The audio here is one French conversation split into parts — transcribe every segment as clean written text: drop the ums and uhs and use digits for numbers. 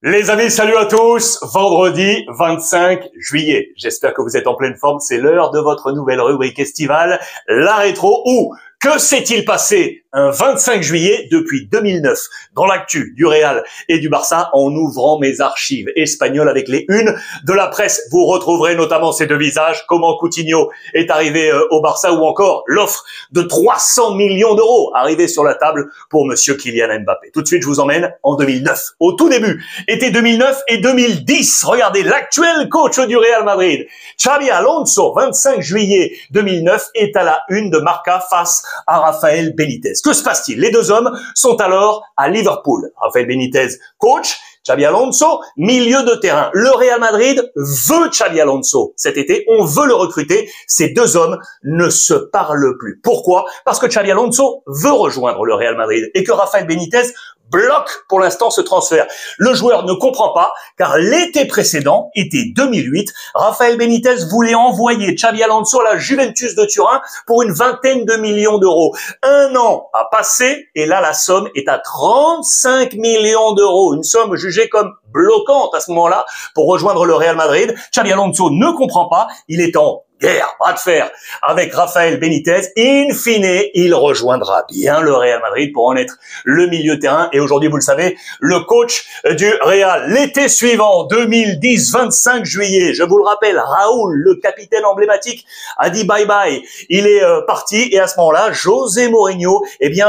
Les amis, salut à tous. Vendredi 25 juillet. J'espère que vous êtes en pleine forme. C'est l'heure de votre nouvelle rubrique estivale, la rétro. Ou que s'est-il passé un 25 juillet depuis 2009 dans l'actu du Real et du Barça en ouvrant mes archives espagnoles avec les unes de la presse. Vous retrouverez notamment ces deux visages, comment Coutinho est arrivé au Barça ou encore l'offre de 300 millions d'euros arrivée sur la table pour monsieur Kylian Mbappé. Tout de suite, je vous emmène en 2009. Au tout début, été 2009 et 2010. Regardez, l'actuel coach du Real Madrid, Xabi Alonso, 25 juillet 2009, est à la une de Marca face à Rafael Benitez. Que se passe-t-il? Les deux hommes sont alors à Liverpool. Rafael Benitez, coach, Xabi Alonso, milieu de terrain. Le Real Madrid veut Xabi Alonso cet été, on veut le recruter. Ces deux hommes ne se parlent plus. Pourquoi? Parce que Xabi Alonso veut rejoindre le Real Madrid et que Rafael Benitez bloque pour l'instant ce transfert. Le joueur ne comprend pas car l'été précédent, été 2008, Rafael Benitez voulait envoyer Xabi Alonso à la Juventus de Turin pour une vingtaine de millions d'euros. Un an a passé et là la somme est à 35 millions d'euros. Une somme jugée comme bloquante à ce moment-là pour rejoindre le Real Madrid. Xabi Alonso ne comprend pas, il est en guerre, bras de fer avec Rafael Benitez. In fine, il rejoindra bien le Real Madrid pour en être le milieu de terrain. Et aujourd'hui, vous le savez, le coach du Real. L'été suivant, 2010, 25 juillet, je vous le rappelle, Raúl, le capitaine emblématique, a dit bye-bye. Il est parti et à ce moment-là, José Mourinho,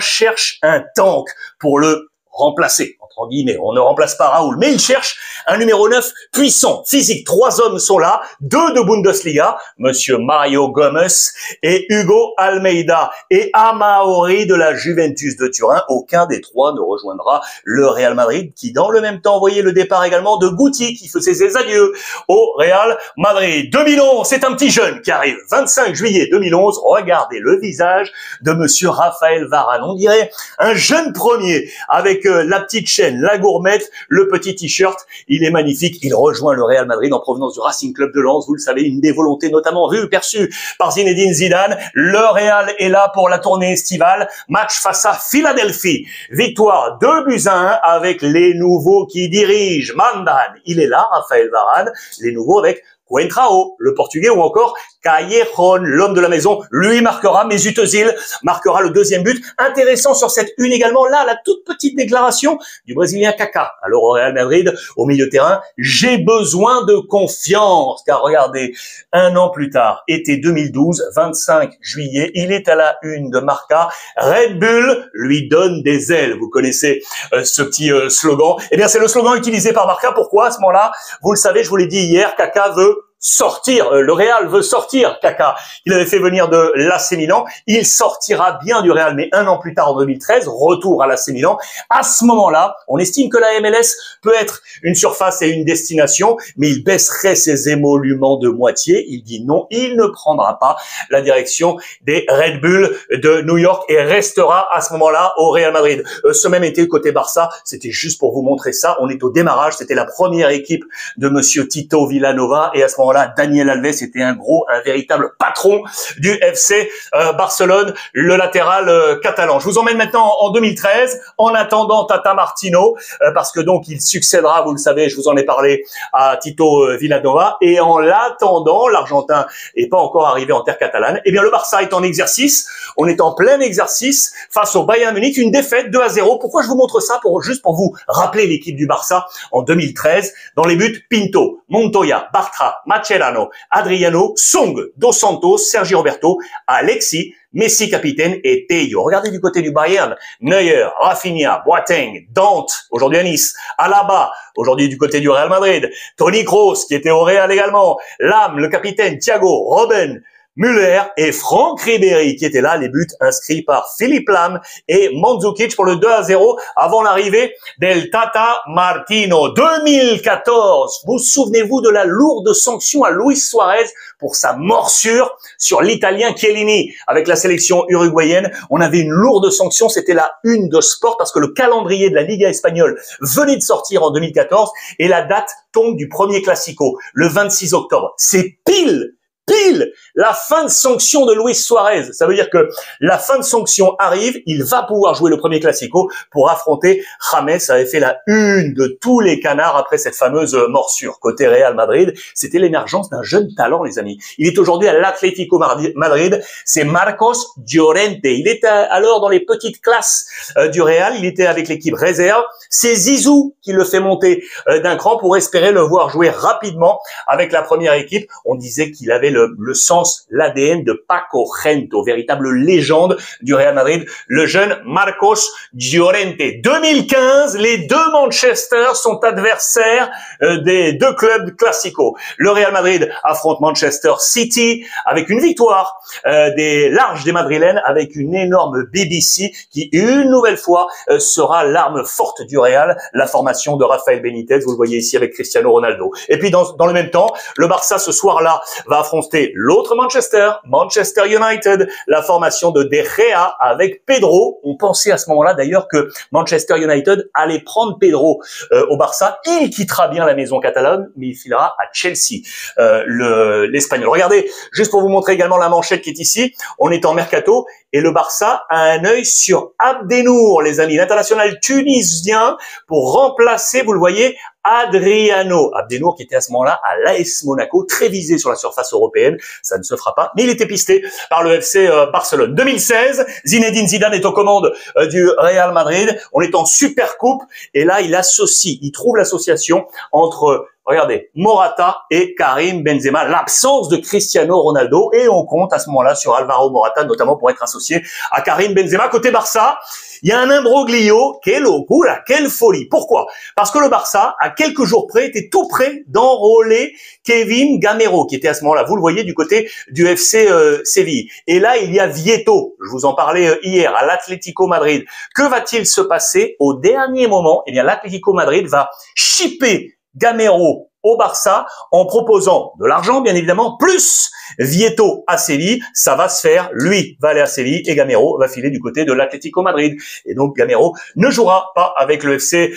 cherche un tank pour le remplacer. Entre guillemets, on ne remplace pas Raúl, mais il cherche un numéro 9 puissant, physique. Trois hommes sont là, deux de Bundesliga, monsieur Mario Gomez et Hugo Almeida, et Amauri de la Juventus de Turin. Aucun des trois ne rejoindra le Real Madrid, qui dans le même temps voyait le départ également de Guti, qui faisait ses adieux au Real Madrid. 2011, c'est un petit jeune qui arrive. 25 juillet 2011, regardez le visage de monsieur Raphaël Varane. On dirait un jeune premier avec la petite chaîne, la gourmette, le petit t-shirt. Il est magnifique. Il rejoint le Real Madrid en provenance du Racing Club de Lens. Vous le savez, une des volontés notamment vues, perçues par Zinedine Zidane. Le Real est là pour la tournée estivale. Match face à Philadelphie. Victoire 2-1 avec les nouveaux qui dirigent. Mandan, il est là, Raphaël Varane. Les nouveaux avec Coentrao, le portugais, ou encore Callejon, l'homme de la maison, lui marquera. Mesut Özil marquera le deuxième but. Intéressant sur cette une également, là, la toute petite déclaration du Brésilien Kaká. Alors au Real Madrid, au milieu de terrain, j'ai besoin de confiance. Car regardez, un an plus tard, été 2012, 25 juillet, il est à la une de Marca. Red Bull lui donne des ailes. Vous connaissez ce petit slogan. Eh bien, c'est le slogan utilisé par Marca. Pourquoi à ce moment-là? Vous le savez, je vous l'ai dit hier, Kaká veut sortir, le Real veut sortir Kaká. Il avait fait venir de l'AC Milan, il sortira bien du Real, mais un an plus tard, en 2013, retour à l'AC Milan. À ce moment-là, on estime que la MLS peut être une surface et une destination, mais il baisserait ses émoluments de moitié. Il dit non, il ne prendra pas la direction des Red Bull de New York et restera à ce moment-là au Real Madrid. Ce même été, côté Barça, c'était juste pour vous montrer ça. On est au démarrage, c'était la première équipe de monsieur Tito Villanova et à ce moment-là, Daniel Alves était un véritable patron du FC Barcelone, le latéral catalan. Je vous emmène maintenant en 2013, en attendant Tata Martino, parce que donc il succédera, vous le savez, je vous en ai parlé, à Tito Villanova, et en l'attendant, l'Argentin n'est pas encore arrivé en terre catalane. Eh bien, le Barça est en exercice, on est en plein exercice face au Bayern Munich, une défaite 2-0. Pourquoi je vous montre ça? Juste pour vous rappeler l'équipe du Barça en 2013. Dans les buts, Pinto, Montoya, Bartra, Mascherano, Adriano, Song, Dos Santos, Sergi Roberto, Alexis, Messi capitaine et Tello. Regardez du côté du Bayern, Neuer, Rafinha, Boateng, Dante, aujourd'hui à Nice, Alaba, aujourd'hui du côté du Real Madrid, Toni Kroos qui était au Real également, Lam, le capitaine, Thiago, Robben, Müller et Franck Ribéry qui étaient là, les buts inscrits par Philippe Lam et Mandzukic pour le 2-0 avant l'arrivée del Tata Martino. 2014, vous souvenez-vous de la lourde sanction à Luis Suarez pour sa morsure sur l'Italien Chiellini avec la sélection uruguayenne? On avait une lourde sanction, c'était la une de Sport parce que le calendrier de la Liga espagnole venait de sortir en 2014 et la date tombe du premier Classico, le 26 octobre. C'est pile pile la fin de sanction de Luis Suarez. Ça veut dire que la fin de sanction arrive, il va pouvoir jouer le premier Classico pour affronter James. Ça avait fait la une de tous les canards après cette fameuse morsure. Côté Real Madrid, c'était l'émergence d'un jeune talent, les amis. Il est aujourd'hui à l'Atlético Madrid, c'est Marcos Llorente. Il était alors dans les petites classes du Real, il était avec l'équipe réserve. C'est Zizou qui le fait monter d'un cran pour espérer le voir jouer rapidement avec la première équipe. On disait qu'il avait le sens, l'ADN de Paco Gento, véritable légende du Real Madrid, le jeune Marcos Llorente. 2015, les deux Manchester sont adversaires des deux clubs classicaux. Le Real Madrid affronte Manchester City avec une victoire des larges des Madrilènes, avec une énorme BBC qui, une nouvelle fois, sera l'arme forte du Real, la formation de Rafael Benitez, vous le voyez ici avec Cristiano Ronaldo. Et puis dans le même temps, le Barça ce soir-là va affronter l'autre Manchester United, la formation de De Gea avec Pedro. On pensait à ce moment-là d'ailleurs que Manchester United allait prendre Pedro au Barça. Il quittera bien la maison catalane, mais il filera à Chelsea, l'Espagnol. Regardez, juste pour vous montrer également la manchette qui est ici, on est en mercato et le Barça a un œil sur Abdenour, les amis, l'international tunisien, pour remplacer, vous le voyez, Adriano. Abdenour qui était à ce moment-là à l'AS Monaco, très visé sur la surface européenne. Ça ne se fera pas, mais il était pisté par le FC Barcelone. 2016, Zinedine Zidane est aux commandes du Real Madrid. On est en Supercoupe et là, il trouve l'association entre, regardez, Morata et Karim Benzema, l'absence de Cristiano Ronaldo, et on compte à ce moment-là sur Alvaro Morata, notamment pour être associé à Karim Benzema. Côté Barça, il y a un imbroglio, quelle locura, quelle folie. Pourquoi? Parce que le Barça, à quelques jours près, était tout près d'enrôler Kevin Gamero, qui était à ce moment-là, vous le voyez, du côté du FC Séville. Et là, il y a Vieto, je vous en parlais hier, à l'Atlético Madrid. Que va-t-il se passer au dernier moment? Eh bien, l'Atlético Madrid va shipper Gamero au Barça en proposant de l'argent, bien évidemment, plus Vieto à Séville. Ça va se faire. Lui va aller à Séville et Gamero va filer du côté de l'Atlético Madrid. Et donc Gamero ne jouera pas avec le FC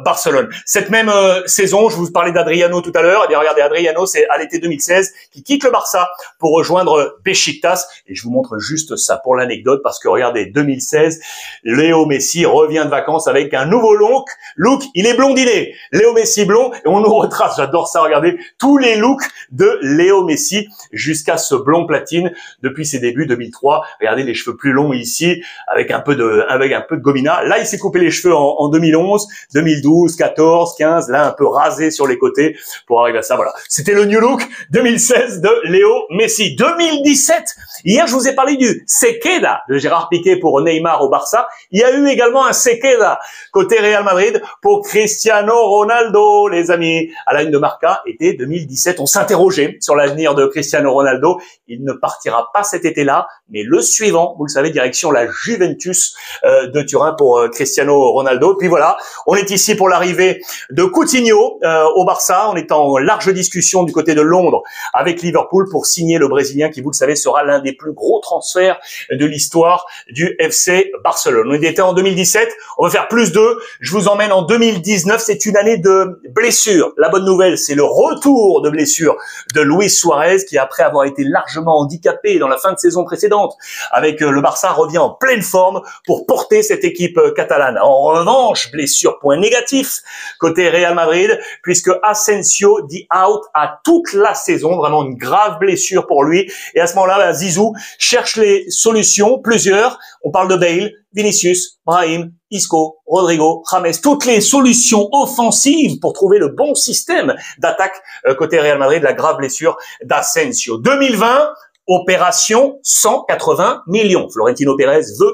Barcelone. Cette même saison, je vous parlais d'Adriano tout à l'heure. Eh bien, regardez, Adriano, c'est à l'été 2016 qui quitte le Barça pour rejoindre Beşiktaş. Et je vous montre juste ça pour l'anecdote parce que regardez, 2016, Léo Messi revient de vacances avec un nouveau look. Il est blondiné. Léo Messi blond et on nous retrace. J'adore ça, regardez, tous les looks de Léo Messi jusqu'à ce blond platine depuis ses débuts 2003. Regardez les cheveux plus longs ici avec un peu de gomina. Là, il s'est coupé les cheveux en 2011, 2012, 14, 15, là un peu rasé sur les côtés pour arriver à ça. Voilà. C'était le new look 2016 de Léo Messi. 2017, hier je vous ai parlé du Sequeda de Gérard Piqué pour Neymar au Barça. Il y a eu également un Sequeda côté Real Madrid pour Cristiano Ronaldo, les amis. À la une de Marca, été 2017, on s'interrogeait sur l'avenir de Cristiano Ronaldo. Il ne partira pas cet été-là, mais le suivant, vous le savez, direction la Juventus de Turin pour Cristiano Ronaldo. Puis voilà, on est ici pour l'arrivée de Coutinho au Barça. On est en large discussion du côté de Londres avec Liverpool pour signer le Brésilien qui, vous le savez, sera l'un des plus gros transferts de l'histoire du FC Barcelone. On était en 2017, on va faire plus 2. Je vous emmène en 2019, c'est une année de blessures. La bonne nouvelle, c'est le retour de blessure de Luis Suarez qui, après avoir été largement handicapé dans la fin de saison précédente avec le Barça, revient en pleine forme pour porter cette équipe catalane. En revanche, blessure, point négatif côté Real Madrid, puisque Asensio dit out à toute la saison, vraiment une grave blessure pour lui. Et à ce moment-là, Zizou cherche les solutions, plusieurs. On parle de Bale, Vinicius, Brahim, Isco, Rodrigo, James, toutes les solutions offensives pour trouver le bon système d'attaque côté Real Madrid, la grave blessure d'Asensio. 2020, opération 180 millions. Florentino Pérez veut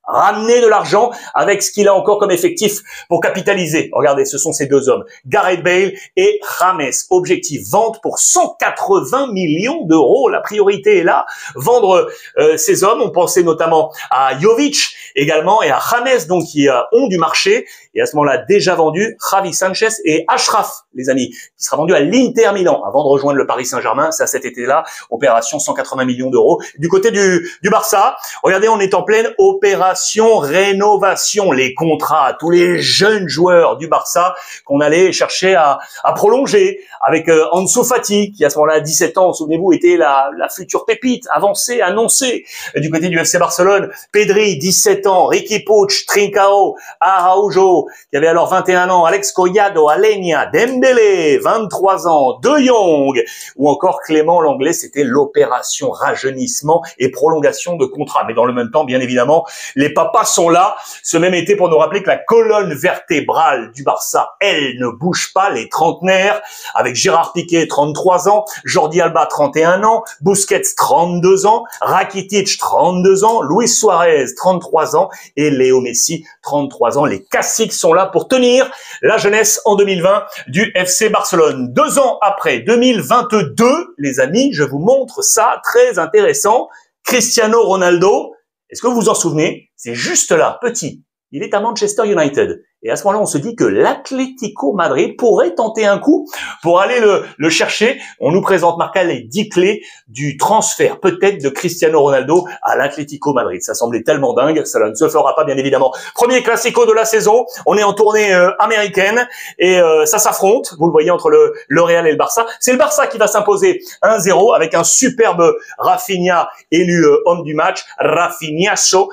ramener de l'argent avec ce qu'il a encore comme effectif pour capitaliser. Regardez, ce sont ces deux hommes, Gareth Bale et James. Objectif, vente pour 180 millions d'euros. La priorité est là, vendre ces hommes. On pensait notamment à Jovic également et à James, donc qui ont du marché. Et à ce moment-là, déjà vendu, Javi Sanchez et Achraf, les amis, qui sera vendu à l'Inter Milan avant de rejoindre le Paris Saint-Germain. Ça, cet été-là, opération 180 millions d'euros. Du côté du Barça, regardez, on est en pleine opération rénovation, les contrats, tous les jeunes joueurs du Barça qu'on allait chercher à prolonger avec Ansu Fati, qui à ce moment-là, à 17 ans, souvenez-vous, était la future pépite, avancée, annoncée. Du côté du FC Barcelone, Pedri, 17 ans, Riqui Puig, Trincao, Araujo, qui avait alors 21 ans, Alex Collado, Alenia, Dembélé, 23 ans, De Jong, ou encore Clément Lenglet, c'était l'opération rajeunissement et prolongation de contrat. Mais dans le même temps, bien évidemment, les papas sont là ce même été pour nous rappeler que la colonne vertébrale du Barça, elle ne bouge pas, les trentenaires, avec Gérard Piqué, 33 ans, Jordi Alba, 31 ans, Busquets, 32 ans, Rakitic, 32 ans, Luis Suarez, 33 ans et Léo Messi, 33 ans. Les classiques sont là pour tenir la jeunesse en 2020 du FC Barcelone. 2 ans après, 2022, les amis, je vous montre ça, très intéressant. Cristiano Ronaldo, est-ce que vous vous en souvenez? C'est juste là, petit. Il est à Manchester United. Et à ce moment-là, on se dit que l'Atlético Madrid pourrait tenter un coup pour aller le chercher. On nous présente, Marca, les 10 clés du transfert, peut-être, de Cristiano Ronaldo à l'Atlético Madrid. Ça semblait tellement dingue, ça ne se fera pas, bien évidemment. Premier classico de la saison, on est en tournée américaine et ça s'affronte, vous le voyez, entre le Real et le Barça. C'est le Barça qui va s'imposer 1-0 avec un superbe Rafinha élu homme du match, Rafinhasso,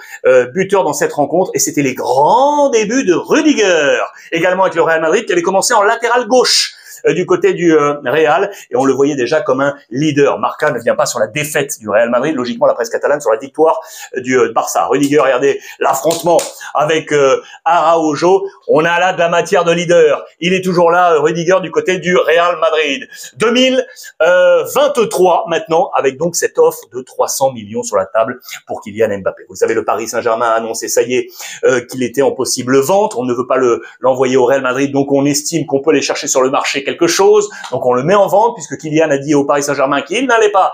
buteur dans cette rencontre. Et c'était les grands débuts de Rudiger, également avec le Real Madrid, qui avait commencé en latéral gauche du côté du Real, et on le voyait déjà comme un leader. Marca ne vient pas sur la défaite du Real Madrid, logiquement la presse catalane sur la victoire du Barça. Rudiger, regardez l'affrontement avec Araujo, on a là de la matière de leader. Il est toujours là, Rudiger, du côté du Real Madrid. 2023 maintenant, avec donc cette offre de 300 millions sur la table pour Kylian Mbappé. Vous savez, le Paris Saint-Germain a annoncé, ça y est, qu'il était en possible vente. On ne veut pas l'envoyer au Real Madrid, donc on estime qu'on peut les chercher sur le marché quelque chose, donc on le met en vente puisque Kylian a dit au Paris Saint-Germain qu'il n'allait pas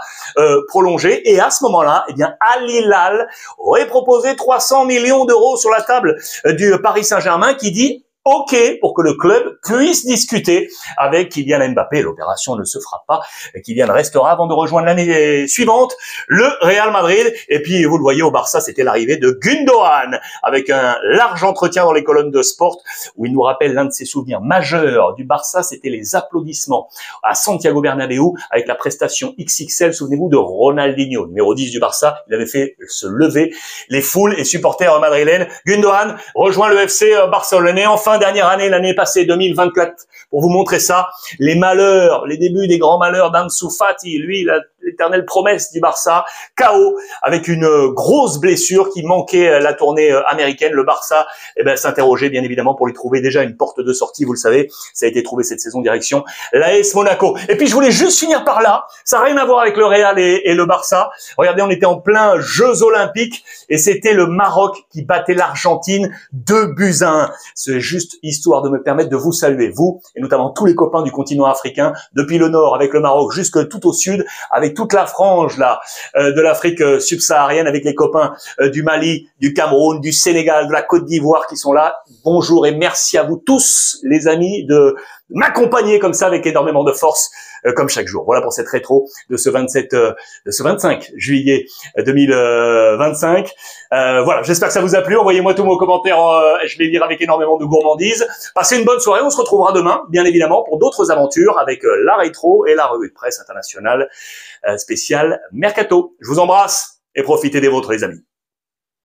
prolonger, et à ce moment-là, eh bien, Al Hilal aurait proposé 300 millions d'euros sur la table du Paris Saint-Germain, qui dit OK pour que le club puisse discuter avec Kylian Mbappé. L'opération ne se fera pas. Kylian restera avant de rejoindre l'année suivante le Real Madrid. Et puis, vous le voyez, au Barça, c'était l'arrivée de Gundogan avec un large entretien dans les colonnes de Sport où il nous rappelle l'un de ses souvenirs majeurs du Barça. C'était les applaudissements à Santiago Bernabéu avec la prestation XXL. Souvenez-vous de Ronaldinho, numéro 10 du Barça. Il avait fait se lever les foules et supporters madrilènes. Gundogan rejoint le FC Barcelone. Et enfin, dernière année, l'année passée, 2024, pour vous montrer ça, les malheurs, les débuts des grands malheurs d'Ansu Fati, lui, l'éternelle promesse du Barça, KO, avec une grosse blessure qui manquait la tournée américaine. Le Barça, s'interrogeait bien évidemment pour lui trouver déjà une porte de sortie, vous le savez, ça a été trouvé cette saison direction l'AS Monaco. Et puis je voulais juste finir par là, ça n'a rien à voir avec le Real et le Barça. Regardez, on était en plein Jeux Olympiques et c'était le Maroc qui battait l'Argentine 2-1. C'est juste histoire de me permettre de vous saluer, vous et notamment tous les copains du continent africain, depuis le nord avec le Maroc jusque tout au sud, avec toute la frange là de l'Afrique subsaharienne, avec les copains du Mali, du Cameroun, du Sénégal, de la Côte d'Ivoire qui sont là. Bonjour et merci à vous tous, les amis, de m'accompagner comme ça avec énormément de force, comme chaque jour. Voilà pour cette rétro de ce 25 juillet 2025. Voilà, j'espère que ça vous a plu. Envoyez-moi tous vos commentaires, je les lire avec énormément de gourmandise. Passez une bonne soirée, on se retrouvera demain, bien évidemment, pour d'autres aventures avec la rétro et la revue de presse internationale spéciale Mercato. Je vous embrasse et profitez des vôtres, les amis.